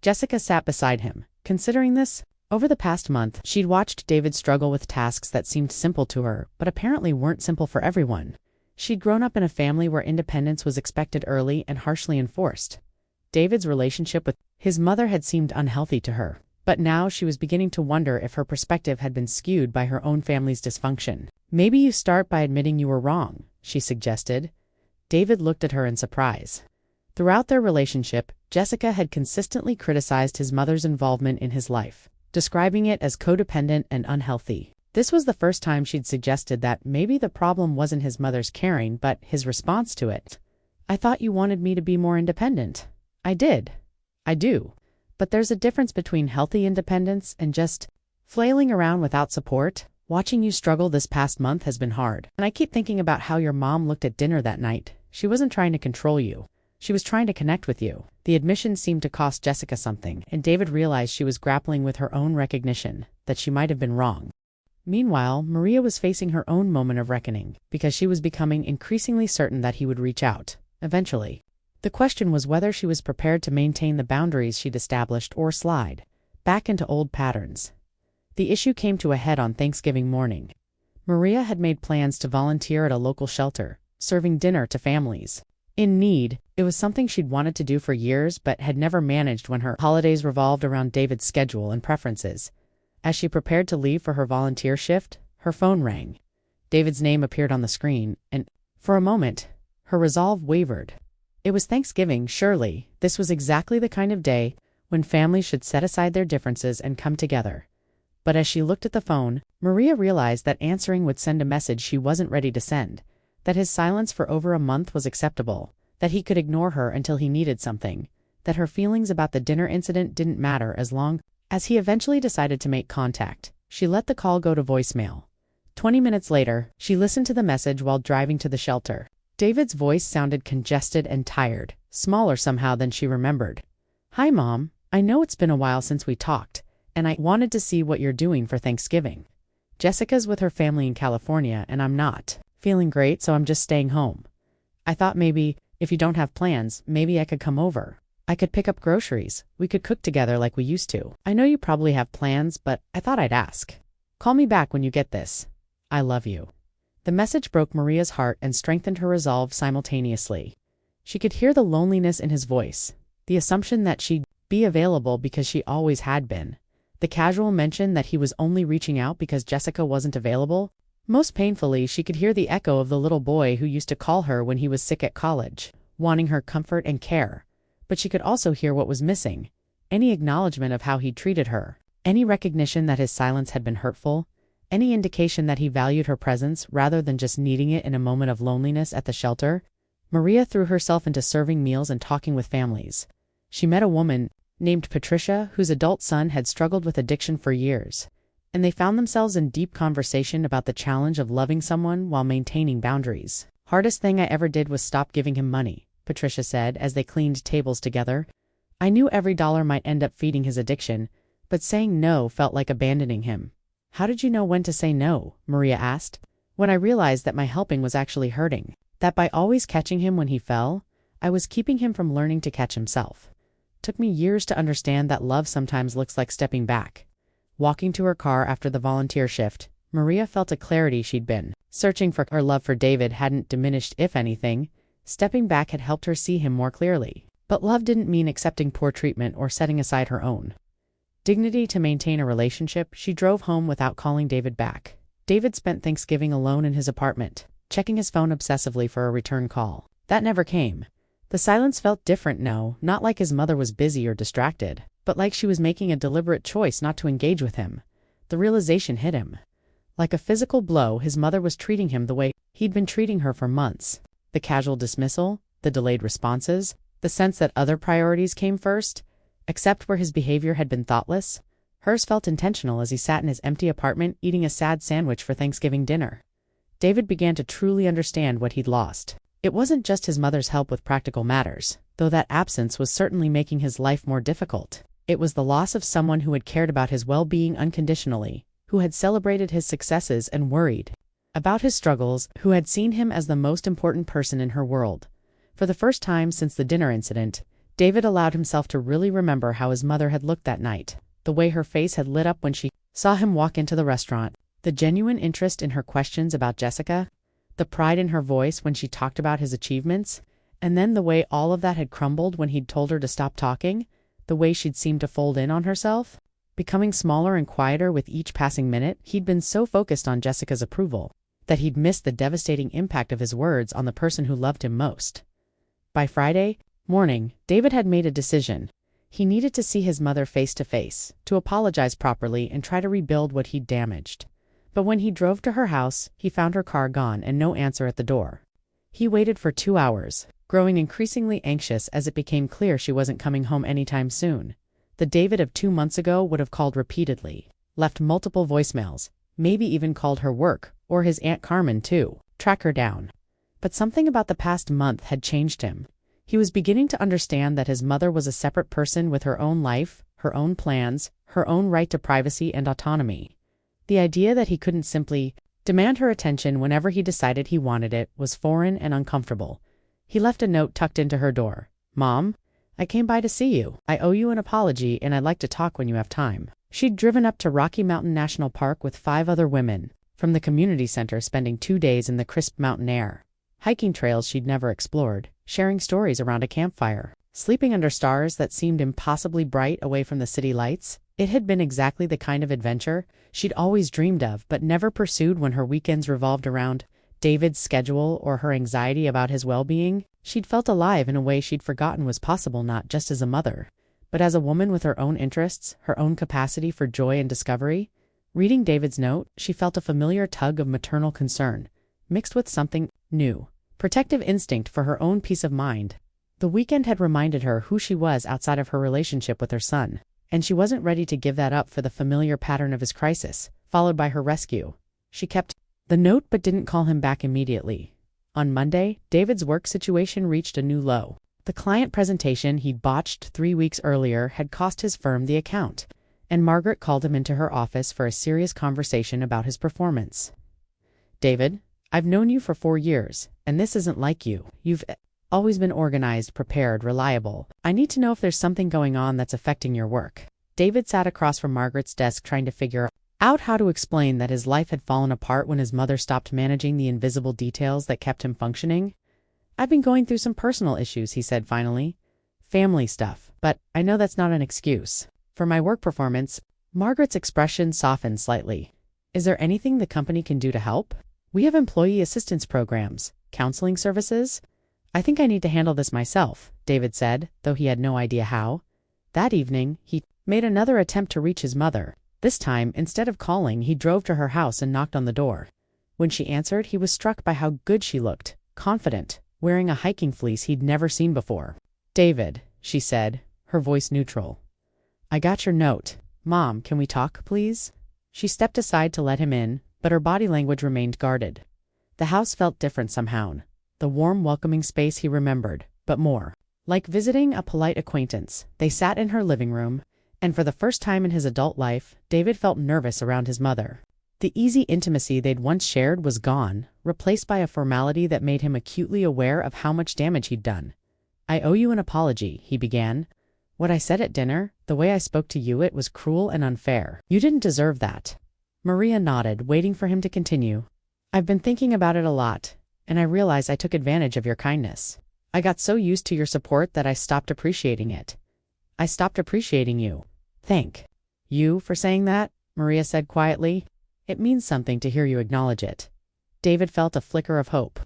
A: Jessica sat beside him, considering this. Over the past month, she'd watched David struggle with tasks that seemed simple to her, but apparently weren't simple for everyone. She'd grown up in a family where independence was expected early and harshly enforced. David's relationship with his mother had seemed unhealthy to her, but now she was beginning to wonder if her perspective had been skewed by her own family's dysfunction. "Maybe you start by admitting you were wrong," she suggested. David looked at her in surprise. Throughout their relationship, Jessica had consistently criticized his mother's involvement in his life, describing it as codependent and unhealthy. This was the first time she'd suggested that maybe the problem wasn't his mother's caring, but his response to it. "I thought you wanted me to be more independent." "I did. I do. But there's a difference between healthy independence and just flailing around without support. Watching you struggle this past month has been hard, and I keep thinking about how your mom looked at dinner that night. She wasn't trying to control you. She was trying to connect with you." The admission seemed to cost Jessica something, and David realized she was grappling with her own recognition, that she might have been wrong. Meanwhile, Maria was facing her own moment of reckoning, because she was becoming increasingly certain that he would reach out, eventually. The question was whether she was prepared to maintain the boundaries she'd established or slide back into old patterns. The issue came to a head on Thanksgiving morning. Maria had made plans to volunteer at a local shelter, serving dinner to families in need. It was something she'd wanted to do for years but had never managed when her holidays revolved around David's schedule and preferences. As she prepared to leave for her volunteer shift, her phone rang. David's name appeared on the screen, and, for a moment, her resolve wavered. It was Thanksgiving, surely. This was exactly the kind of day when families should set aside their differences and come together. But as she looked at the phone, Maria realized that answering would send a message she wasn't ready to send, that his silence for over a month was acceptable, that he could ignore her until he needed something, that her feelings about the dinner incident didn't matter as long as he eventually decided to make contact. She let the call go to voicemail. 20 minutes later, she listened to the message while driving to the shelter. David's voice sounded congested and tired, smaller somehow than she remembered. "Hi, Mom. I know it's been a while since we talked, and I wanted to see what you're doing for Thanksgiving. Jessica's with her family in California, and I'm not feeling great, so I'm just staying home. I thought maybe, if you don't have plans, maybe I could come over. I could pick up groceries. We could cook together like we used to. I know you probably have plans, but I thought I'd ask. Call me back when you get this. I love you." The message broke Maria's heart and strengthened her resolve simultaneously. She could hear the loneliness in his voice, the assumption that she'd be available because she always had been, the casual mention that he was only reaching out because Jessica wasn't available. Most painfully, she could hear the echo of the little boy who used to call her when he was sick at college, wanting her comfort and care. But she could also hear what was missing: any acknowledgement of how he'd treated her, any recognition that his silence had been hurtful, any indication that he valued her presence rather than just needing it in a moment of loneliness at the shelter. Maria threw herself into serving meals and talking with families. She met a woman named Patricia whose adult son had struggled with addiction for years, and they found themselves in deep conversation about the challenge of loving someone while maintaining boundaries. Hardest thing I ever did was stop giving him money, Patricia said as they cleaned tables together. I knew every dollar might end up feeding his addiction, but saying no felt like abandoning him. How did you know when to say no? Maria asked. When I realized that my helping was actually hurting, that by always catching him when he fell, I was keeping him from learning to catch himself. Took me years to understand that love sometimes looks like stepping back. Walking to her car after the volunteer shift, Maria felt a clarity she'd been searching for. Her love for David hadn't diminished. If anything, stepping back had helped her see him more clearly. But love didn't mean accepting poor treatment or setting aside her own dignity to maintain a relationship. She drove home without calling David back. David spent Thanksgiving alone in his apartment, checking his phone obsessively for a return call. That never came. The silence felt different. No, not like his mother was busy or distracted, but like she was making a deliberate choice not to engage with him. The realization hit him. Like a physical blow, his mother was treating him the way he'd been treating her for months. The casual dismissal, the delayed responses, the sense that other priorities came first, except where his behavior had been thoughtless. Hers felt intentional as he sat in his empty apartment eating a sad sandwich for Thanksgiving dinner. David began to truly understand what he'd lost. It wasn't just his mother's help with practical matters, though that absence was certainly making his life more difficult. It was the loss of someone who had cared about his well-being unconditionally, who had celebrated his successes and worried about his struggles, who had seen him as the most important person in her world. For the first time since the dinner incident, David allowed himself to really remember how his mother had looked that night, the way her face had lit up when she saw him walk into the restaurant, the genuine interest in her questions about Jessica, the pride in her voice when she talked about his achievements, and then the way all of that had crumbled when he'd told her to stop talking, the way she'd seemed to fold in on herself, becoming smaller and quieter with each passing minute. He'd been so focused on Jessica's approval that he'd missed the devastating impact of his words on the person who loved him most. By Friday morning, David had made a decision. He needed to see his mother face to face, to apologize properly and try to rebuild what he'd damaged. But when he drove to her house, he found her car gone and no answer at the door. He waited for 2 hours, growing increasingly anxious as it became clear she wasn't coming home anytime soon. The David of 2 months ago would have called repeatedly, left multiple voicemails, maybe even called her work, or his Aunt Carmen too, track her down. But something about the past month had changed him. He was beginning to understand that his mother was a separate person with her own life, her own plans, her own right to privacy and autonomy. The idea that he couldn't simply demand her attention whenever he decided he wanted it was foreign and uncomfortable. He left a note tucked into her door. "Mom, I came by to see you. I owe you an apology and I'd like to talk when you have time." She'd driven up to Rocky Mountain National Park with 5 other women from the community center, spending 2 days in the crisp mountain air, hiking trails she'd never explored, sharing stories around a campfire, sleeping under stars that seemed impossibly bright away from the city lights. It had been exactly the kind of adventure she'd always dreamed of but never pursued when her weekends revolved around David's schedule or her anxiety about his well-being. She'd felt alive in a way she'd forgotten was possible, not just as a mother, but as a woman with her own interests, her own capacity for joy and discovery. Reading David's note, she felt a familiar tug of maternal concern, mixed with something new, protective instinct for her own peace of mind. The weekend had reminded her who she was outside of her relationship with her son, and she wasn't ready to give that up for the familiar pattern of his crisis, followed by her rescue. She kept the note but didn't call him back immediately. On Monday, David's work situation reached a new low. The client presentation he'd botched 3 weeks earlier had cost his firm the account, and Margaret called him into her office for a serious conversation about his performance. "David, I've known you for 4 years, and this isn't like you. You've always been organized, prepared, reliable. I need to know if there's something going on that's affecting your work." David sat across from Margaret's desk trying to figure out how to explain that his life had fallen apart when his mother stopped managing the invisible details that kept him functioning. "I've been going through some personal issues," he said finally. "Family stuff, but I know that's not an excuse for my work performance." Margaret's expression softened slightly. "Is there anything the company can do to help? We have employee assistance programs, counseling services." "I think I need to handle this myself," David said, though he had no idea how. That evening, he made another attempt to reach his mother. This time, instead of calling, he drove to her house and knocked on the door. When she answered, he was struck by how good she looked, confident, wearing a hiking fleece he'd never seen before. "David," she said, her voice neutral. "I got your note. Mom, can we talk, please?" She stepped aside to let him in, but her body language remained guarded. The house felt different somehow. the warm, welcoming space he remembered, but more. Like visiting a polite acquaintance, they sat in her living room, and for the first time in his adult life, David felt nervous around his mother. The easy intimacy they'd once shared was gone, replaced by a formality that made him acutely aware of how much damage he'd done. "I owe you an apology," he began. "What I said at dinner, the way I spoke to you, it was cruel and unfair. You didn't deserve that." Maria nodded, waiting for him to continue. "I've been thinking about it a lot, and I realize I took advantage of your kindness. I got so used to your support that I stopped appreciating it. I stopped appreciating you." "Thank you for saying that," Maria said quietly. "It means something to hear you acknowledge it." David felt a flicker of hope.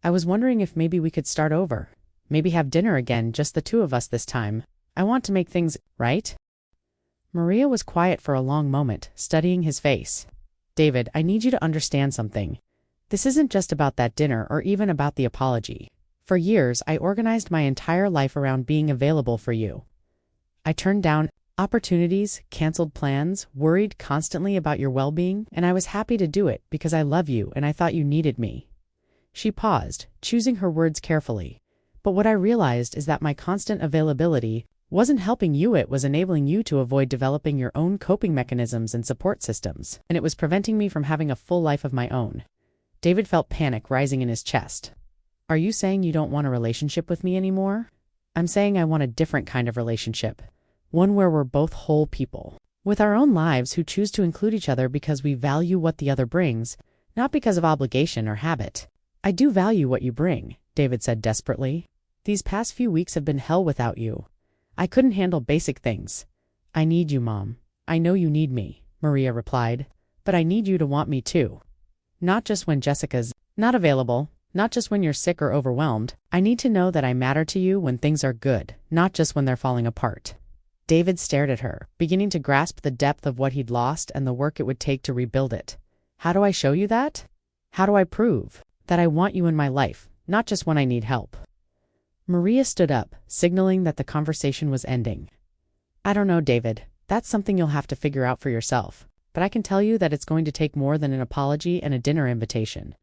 A: "I was wondering if maybe we could start over. Maybe have dinner again, just the two of us this time. I want to make things right." Maria was quiet for a long moment, studying his face. "David, I need you to understand something. This isn't just about that dinner or even about the apology. For years, I organized my entire life around being available for you. I turned down opportunities, canceled plans, worried constantly about your well-being, and I was happy to do it because I love you and I thought you needed me." She paused, choosing her words carefully. "But what I realized is that my constant availability wasn't helping you, it was enabling you to avoid developing your own coping mechanisms and support systems, and it was preventing me from having a full life of my own." David felt panic rising in his chest. "Are you saying you don't want a relationship with me anymore?" "I'm saying I want a different kind of relationship. One where we're both whole people, with our own lives, who choose to include each other because we value what the other brings, not because of obligation or habit." "I do value what you bring," David said desperately. "These past few weeks have been hell without you. I couldn't handle basic things." "I need you, Mom. I know you need me," Maria replied. "But I need you to want me too. Not just when Jessica's not available, not just when you're sick or overwhelmed. I need to know that I matter to you when things are good, not just when they're falling apart." David stared at her, beginning to grasp the depth of what he'd lost and the work it would take to rebuild it. "How do I show you that? How do I prove that I want you in my life, not just when I need help?" Maria stood up, signaling that the conversation was ending. "I don't know, David. That's something you'll have to figure out for yourself. But I can tell you that it's going to take more than an apology and a dinner invitation."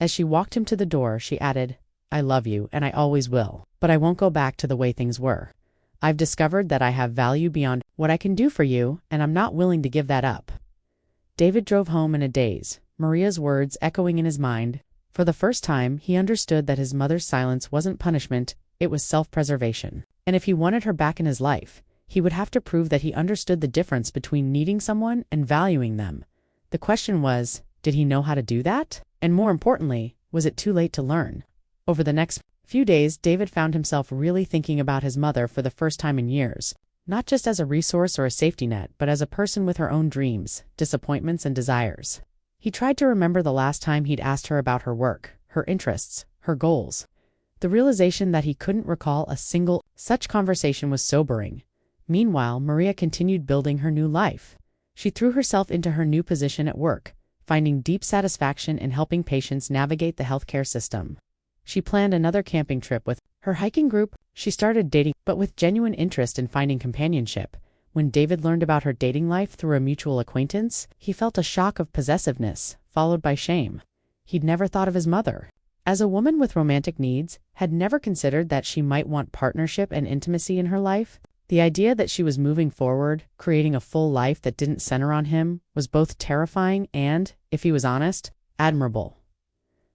A: As she walked him to the door, she added, "I love you, and I always will. But I won't go back to the way things were. I've discovered that I have value beyond what I can do for you, and I'm not willing to give that up." David drove home in a daze, Maria's words echoing in his mind. For the first time, he understood that his mother's silence wasn't punishment, it was self-preservation. And if he wanted her back in his life, he would have to prove that he understood the difference between needing someone and valuing them. The question was, did he know how to do that? And more importantly, was it too late to learn? Over the next few days, David found himself really thinking about his mother for the first time in years, not just as a resource or a safety net, but as a person with her own dreams, disappointments, and desires. He tried to remember the last time he'd asked her about her work, her interests, her goals. The realization that he couldn't recall a single such conversation was sobering. Meanwhile, Maria continued building her new life. She threw herself into her new position at work, finding deep satisfaction in helping patients navigate the healthcare system. She planned another camping trip with her hiking group. She started dating, but with genuine interest in finding companionship. When David learned about her dating life through a mutual acquaintance, he felt a shock of possessiveness, followed by shame. He'd never thought of his mother as a woman with romantic needs, had never considered that she might want partnership and intimacy in her life. The idea that she was moving forward, creating a full life that didn't center on him, was both terrifying and, if he was honest, admirable.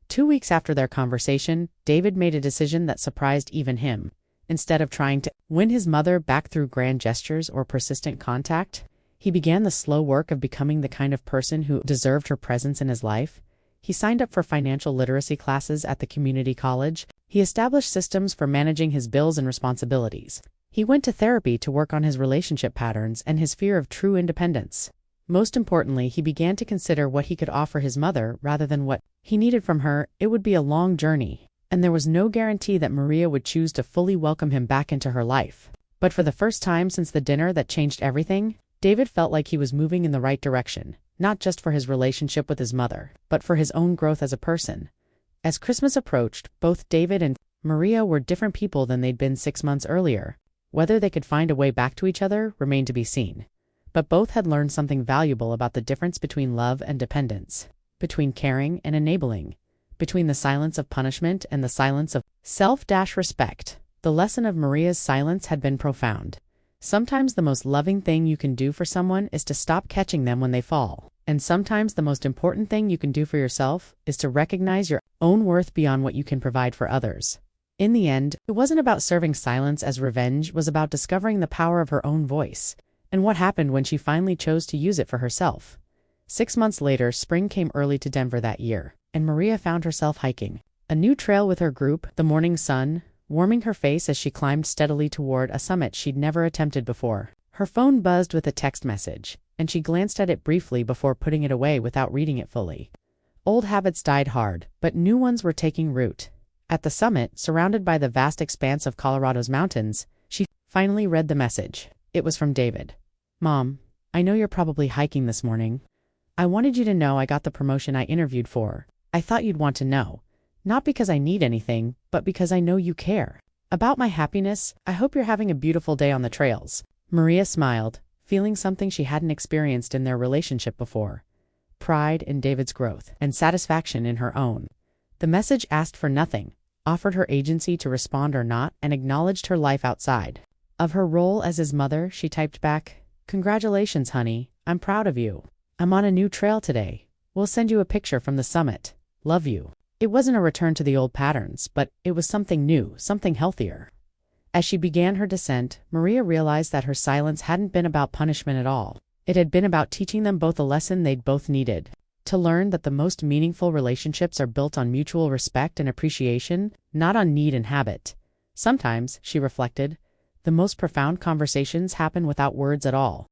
A: 2 weeks after their conversation, David made a decision that surprised even him. Instead of trying to win his mother back through grand gestures or persistent contact, he began the slow work of becoming the kind of person who deserved her presence in his life. He signed up for financial literacy classes at the community college. He established systems for managing his bills and responsibilities. He went to therapy to work on his relationship patterns and his fear of true independence. Most importantly, he began to consider what he could offer his mother rather than what he needed from her. It would be a long journey, and there was no guarantee that Maria would choose to fully welcome him back into her life. But for the first time since the dinner that changed everything, David felt like he was moving in the right direction, not just for his relationship with his mother, but for his own growth as a person. As Christmas approached, both David and Maria were different people than they'd been 6 months earlier. Whether they could find a way back to each other remained to be seen. But both had learned something valuable about the difference between love and dependence, between caring and enabling, between the silence of punishment and the silence of self-respect. The lesson of Maria's silence had been profound. Sometimes the most loving thing you can do for someone is to stop catching them when they fall. And sometimes the most important thing you can do for yourself is to recognize your own worth beyond what you can provide for others. In the end, it wasn't about serving silence as revenge, it was about discovering the power of her own voice, and what happened when she finally chose to use it for herself. 6 months later, spring came early to Denver that year, and Maria found herself hiking a new trail with her group, the morning sun warming her face as she climbed steadily toward a summit she'd never attempted before. Her phone buzzed with a text message, and she glanced at it briefly before putting it away without reading it fully. Old habits died hard, but new ones were taking root. At the summit, surrounded by the vast expanse of Colorado's mountains, she finally read the message. It was from David. "Mom, I know you're probably hiking this morning. I wanted you to know I got the promotion I interviewed for. I thought you'd want to know. Not because I need anything, but because I know you care. About my happiness, I hope you're having a beautiful day on the trails." Maria smiled, feeling something she hadn't experienced in their relationship before: pride in David's growth and satisfaction in her own. The message asked for nothing, offered her agency to respond or not, and acknowledged her life outside of her role as his mother. She typed back, "Congratulations, honey. I'm proud of you. I'm on a new trail today. We'll send you a picture from the summit. Love you." It wasn't a return to the old patterns, but it was something new, something healthier. As she began her descent, Maria realized that her silence hadn't been about punishment at all. It had been about teaching them both a lesson they'd both needed: to learn that the most meaningful relationships are built on mutual respect and appreciation, not on need and habit. Sometimes, she reflected, the most profound conversations happen without words at all.